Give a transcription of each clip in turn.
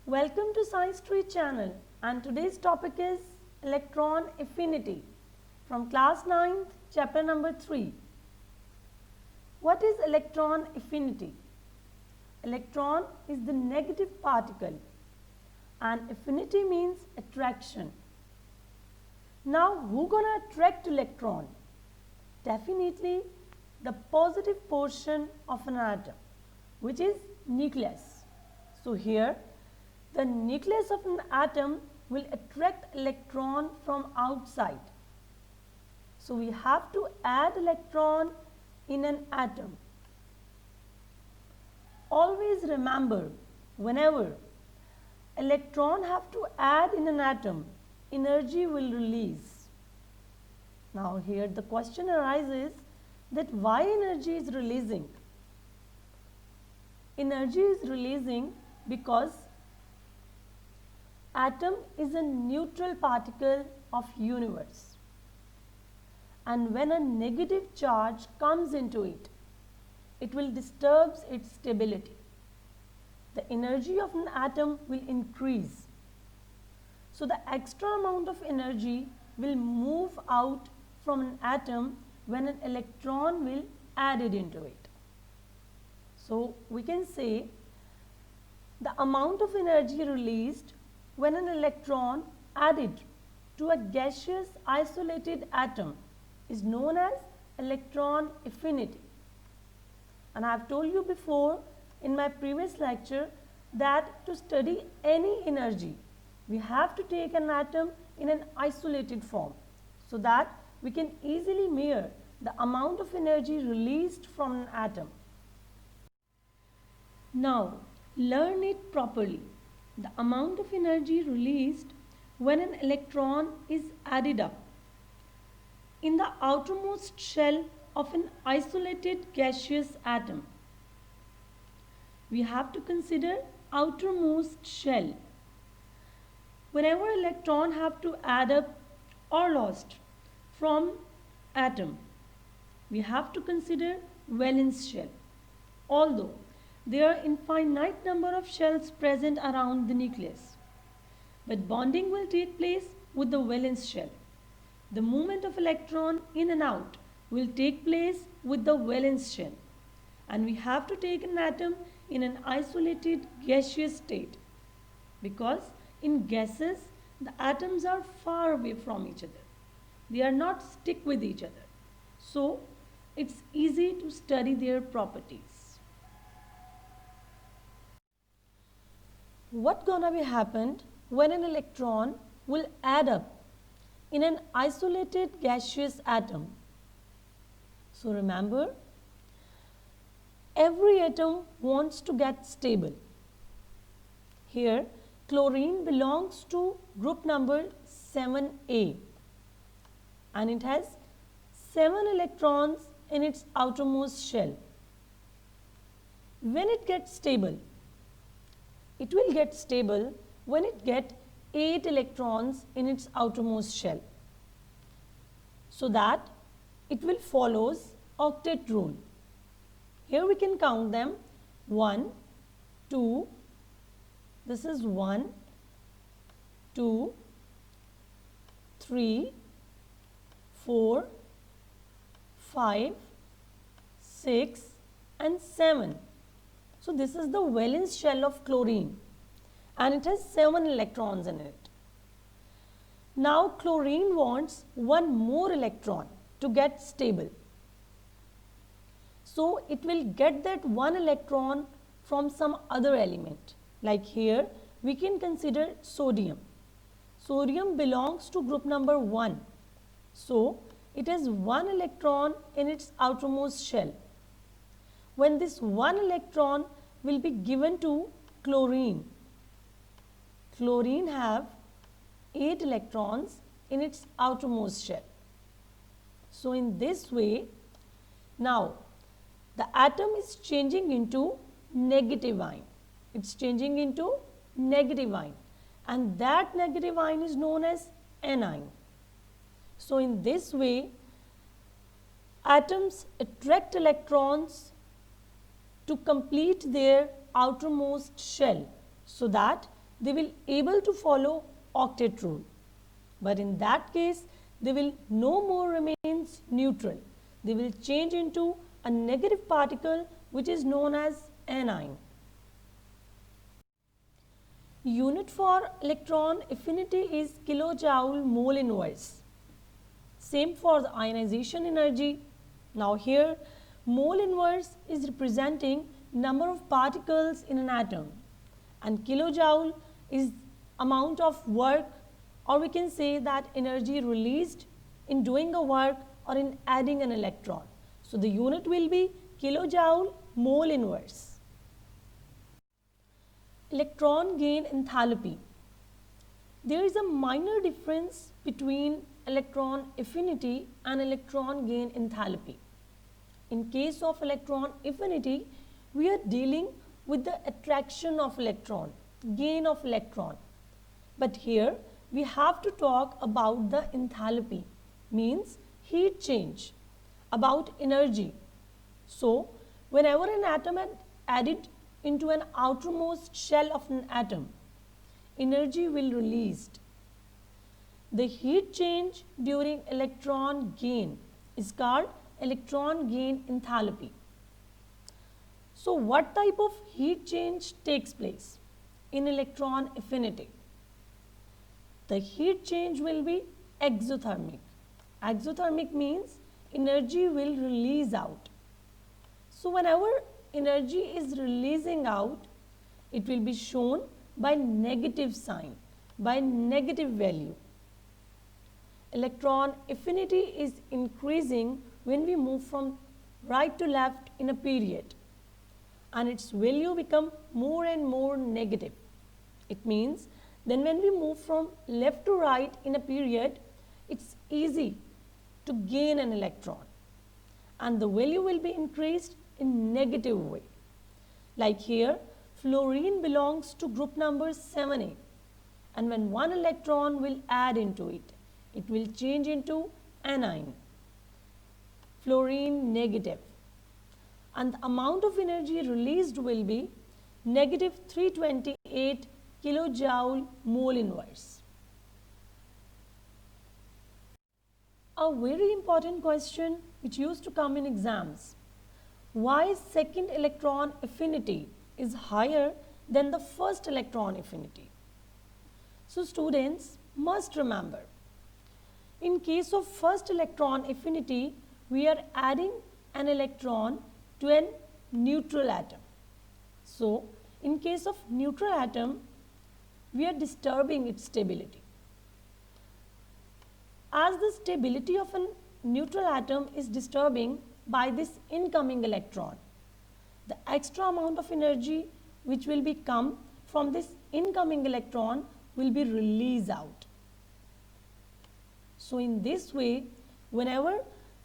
Welcome to Science Tree channel, and today's topic is electron affinity from class 9th chapter number 3. What is electron affinity? Electron is the negative particle and affinity means attraction. Now who gonna attract electron? Definitely the positive portion of an atom, which is nucleus. So here the nucleus of an atom will attract electron from outside. So we have to add electron in an atom. Always remember, whenever electron have to add in an atom, energy will release. Now here the question arises that why energy is releasing? Energy is releasing because atom is a neutral particle of universe, and when a negative charge comes into it, it will disturb its stability. The energy of an atom will increase. So the extra amount of energy will move out from an atom when an electron will added into it. So we can say the amount of energy released when an electron added to a gaseous isolated atom is known as electron affinity. And I have told you before in my previous lecture that to study any energy, we have to take an atom in an isolated form so that we can easily measure the amount of energy released from an atom. Now, learn it properly. The amount of energy released when an electron is added up in the outermost shell of an isolated gaseous atom. We have to consider outermost shell. Whenever electron have to add up or lost from atom, we have to consider valence shell. Although there are infinite number of shells present around the nucleus, but bonding will take place with the valence shell. The movement of electron in and out will take place with the valence shell, and we have to take an atom in an isolated gaseous state because in gases the atoms are far away from each other. They are not stick with each other. So it's easy to study their properties. What gonna be happened when an electron will add up in an isolated gaseous atom? So remember, every atom wants to get stable. Here chlorine belongs to group number 7A and it has 7 electrons in its outermost shell. When it gets stable, it will get stable when it gets 8 electrons in its outermost shell, so that it will follows octet rule. Here we can count them 1, 2, this is 1, 2, 3, 4, 5, 6 and 7. So this is the valence shell of chlorine and it has 7 electrons in it. Now chlorine wants one more electron to get stable. So it will get that one electron from some other element. Like here we can consider sodium. Sodium belongs to group number 1. So it has 1 electron in its outermost shell. When this 1 electron will be given to chlorine, chlorine have 8 electrons in its outermost shell. So in this way, now the atom is changing into negative ion. It's changing into negative ion, and that negative ion is known as anion. So in this way, atoms attract electrons to complete their outermost shell so that they will able to follow octet rule. But in that case, they will no more remains neutral. They will change into a negative particle which is known as anion. Unit for electron affinity is kilojoule mole inverse. Same for the ionization energy. Now here mole inverse is representing number of particles in an atom, and kilojoule is amount of work, or we can say that energy released in doing a work or in adding an electron. So the unit will be kilojoule mole inverse. Electron gain enthalpy. There is a minor difference between electron affinity and electron gain enthalpy. In case of electron affinity, we are dealing with the attraction of electron, gain of electron. But here we have to talk about the enthalpy, means heat change, about energy. So whenever an atom is added into an outermost shell of an atom, energy will released. The heat change during electron gain is called electron gain enthalpy. So what type of heat change takes place in electron affinity? The heat change will be exothermic. Exothermic means energy will release out. So whenever energy is releasing out, it will be shown by negative sign, by negative value. Electron affinity is increasing when we move from right to left in a period, and its value become more and more negative. It means then when we move from left to right in a period, it's easy to gain an electron, and the value will be increased in negative way. Like here, fluorine belongs to group number 7A, and when one electron will add into it, it will change into anion, fluorine negative, and the amount of energy released will be negative 328 kilojoule mole inverse. A very important question which used to come in exams: why second electron affinity is higher than the first electron affinity? So students must remember, in case of first electron affinity, we are adding an electron to a neutral atom. So in case of neutral atom, we are disturbing its stability. As the stability of a neutral atom is disturbing by this incoming electron, the extra amount of energy which will be come from this incoming electron will be released out. So in this way, whenever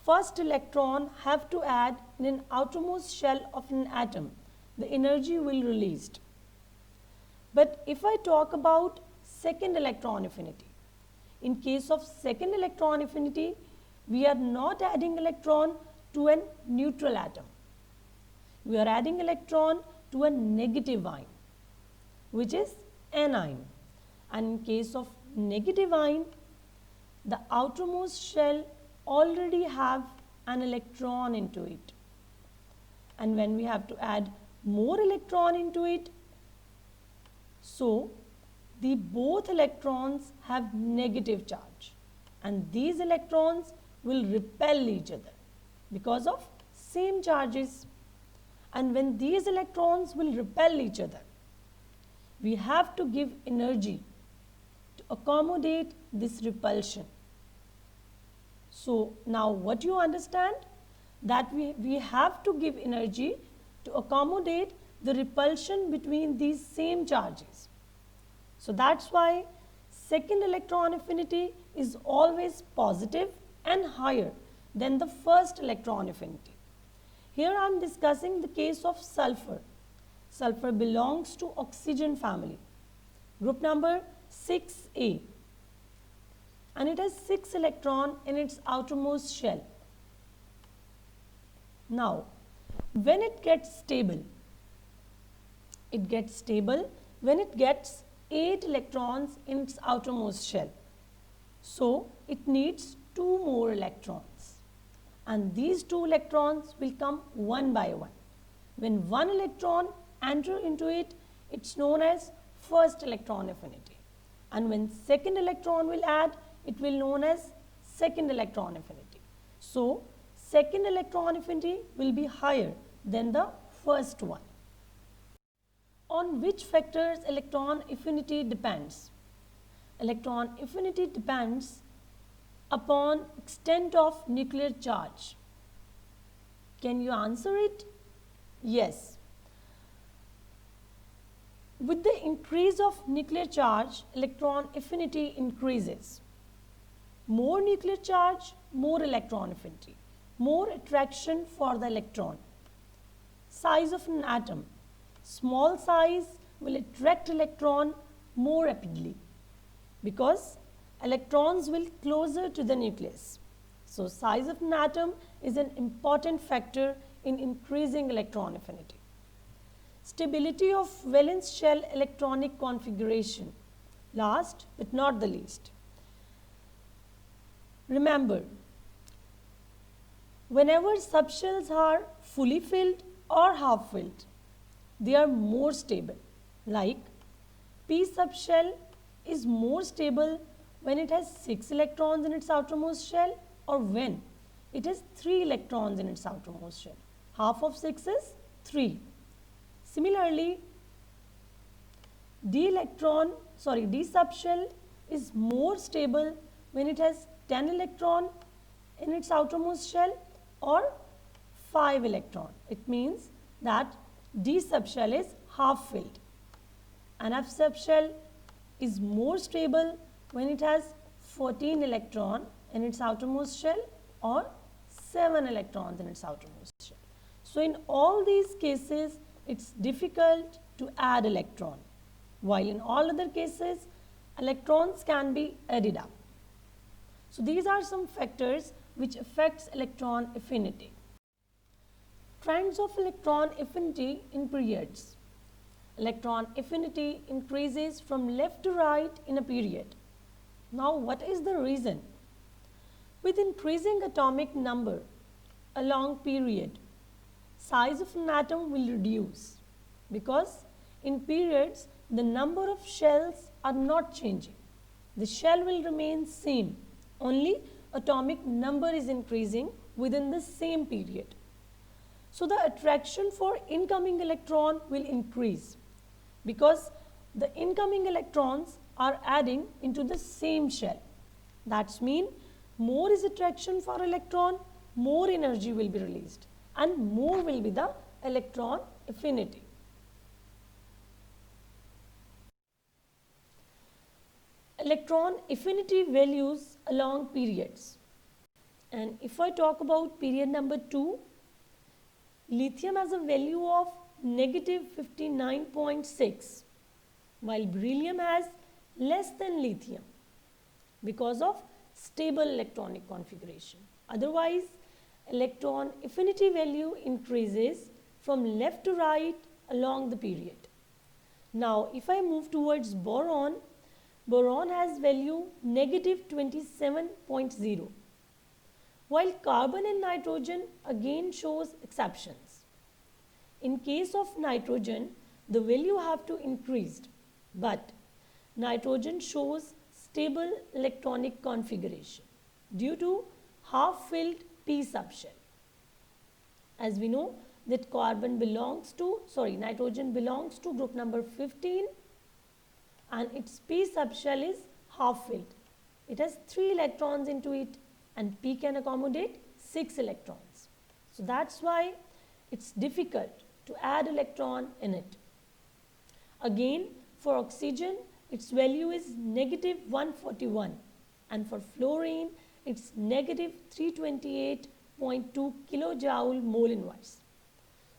first electron have to add in an outermost shell of an atom, the energy will released. But if I talk about second electron affinity, in case of second electron affinity, we are not adding electron to a neutral atom. We are adding electron to a negative ion, which is anion. And in case of negative ion, the outermost shell already have an electron into it. And when we have to add more electron into it, so the both electrons have negative charge, and these electrons will repel each other because of same charges. And when these electrons will repel each other, we have to give energy to accommodate this repulsion. So now what you understand? That we have to give energy to accommodate the repulsion between these same charges. So that's why second electron affinity is always positive and higher than the first electron affinity. Here I am discussing the case of sulfur. Sulfur belongs to oxygen family, group number 6A, and it has 6 electrons in its outermost shell. Now, when it gets stable when it gets 8 electrons in its outermost shell. So it needs 2 more electrons. And these 2 electrons will come one by one. When one electron enters into it, it's known as first electron affinity. And when second electron will add, it will known as second electron affinity. So second electron affinity will be higher than the first one. On which factors electron affinity depends? Electron affinity depends upon extent of nuclear charge. Can you answer it? Yes. With the increase of nuclear charge, electron affinity increases. More nuclear charge, more electron affinity, more attraction for the electron. Size of an atom. Small size will attract electron more rapidly because electrons will closer to the nucleus. So size of an atom is an important factor in increasing electron affinity. Stability of valence shell electronic configuration. Last but not the least. Remember, whenever subshells are fully filled or half filled, they are more stable. Like p subshell is more stable when it has 6 electrons in its outermost shell or when it has 3 electrons in its outermost shell. Half of 6 is 3. Similarly, D subshell is more stable when it has 10 electron in its outermost shell or 5 electron. It means that D subshell is half filled. And F subshell is more stable when it has 14 electron in its outermost shell or 7 electrons in its outermost shell. So in all these cases, it's difficult to add electron, while in all other cases, electrons can be added up. So these are some factors which affects electron affinity. Trends of electron affinity in periods. Electron affinity increases from left to right in a period. Now what is the reason? With increasing atomic number along period, size of an atom will reduce because in periods the number of shells are not changing. The shell will remain same, only atomic number is increasing within the same period. So the attraction for incoming electron will increase because the incoming electrons are adding into the same shell. That's mean more is attraction for electron, more energy will be released and more will be the electron affinity. Electron affinity values along periods. And if I talk about period number 2, lithium has a value of negative 59.6, while beryllium has less than lithium because of stable electronic configuration. Otherwise, electron affinity value increases from left to right along the period. Now, if I move towards boron, boron has value negative 27.0, while carbon and nitrogen again shows exceptions. In case of nitrogen, the value have to increased, but nitrogen shows stable electronic configuration due to half-filled p subshell. As we know that nitrogen belongs to group number 15 and its p subshell is half-filled. It has 3 electrons into it and p can accommodate 6 electrons. So that's why it's difficult to add electron in it. Again, for oxygen, its value is negative 141 and for fluorine, it's negative 328.2 kilojoule mole inverse.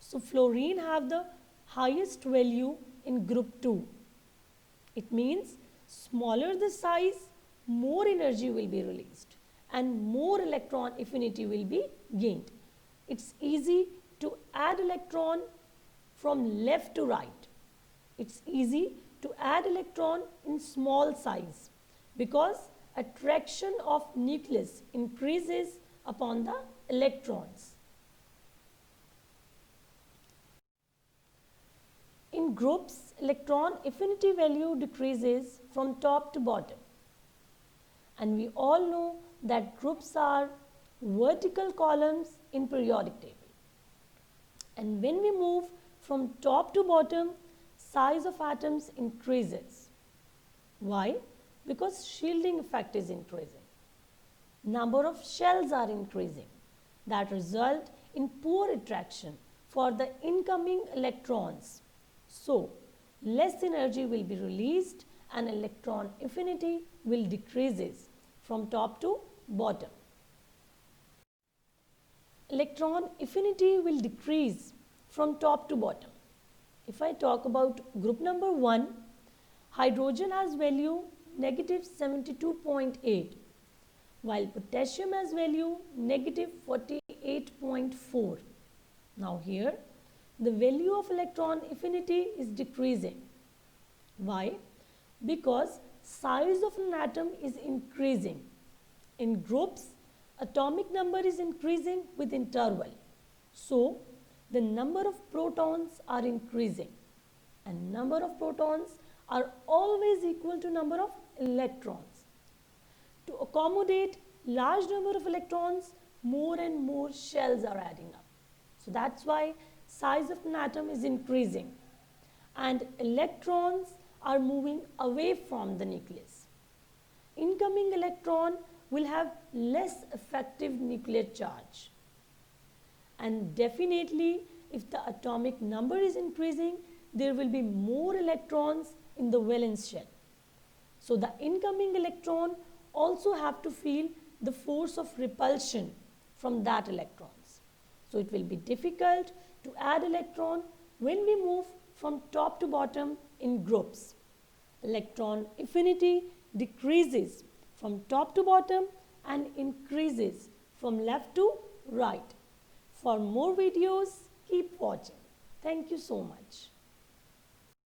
So fluorine have the highest value in group 2. It means smaller the size, more energy will be released and more electron affinity will be gained. It's easy to add electron from left to right. It's easy to add electron in small size because attraction of nucleus increases upon the electrons. In groups, electron affinity value decreases from top to bottom. And we all know that groups are vertical columns in periodic table. And when we move from top to bottom, size of atoms increases. Why? Because shielding effect is increasing. Number of shells are increasing that result in poor attraction for the incoming electrons. So, less energy will be released and electron affinity will decreases from top to bottom. Electron affinity will decrease from top to bottom. If I talk about group number 1, hydrogen has value negative 72.8 while potassium has value negative 48.4. Now here the value of electron affinity is decreasing. Why? Because size of an atom is increasing. In groups, atomic number is increasing with interval. So, the number of protons are increasing and number of protons are always equal to number of electrons. To accommodate large number of electrons, more and more shells are adding up. So, that's why size of an atom is increasing and electrons are moving away from the nucleus. Incoming electron will have less effective nuclear charge. And definitely, if the atomic number is increasing, there will be more electrons in the valence shell. So, the incoming electron also have to feel the force of repulsion from that electrons. So, it will be difficult to add electron when we move from top to bottom in groups. Electron affinity decreases from top to bottom and increases from left to right. For more videos, keep watching. Thank you so much.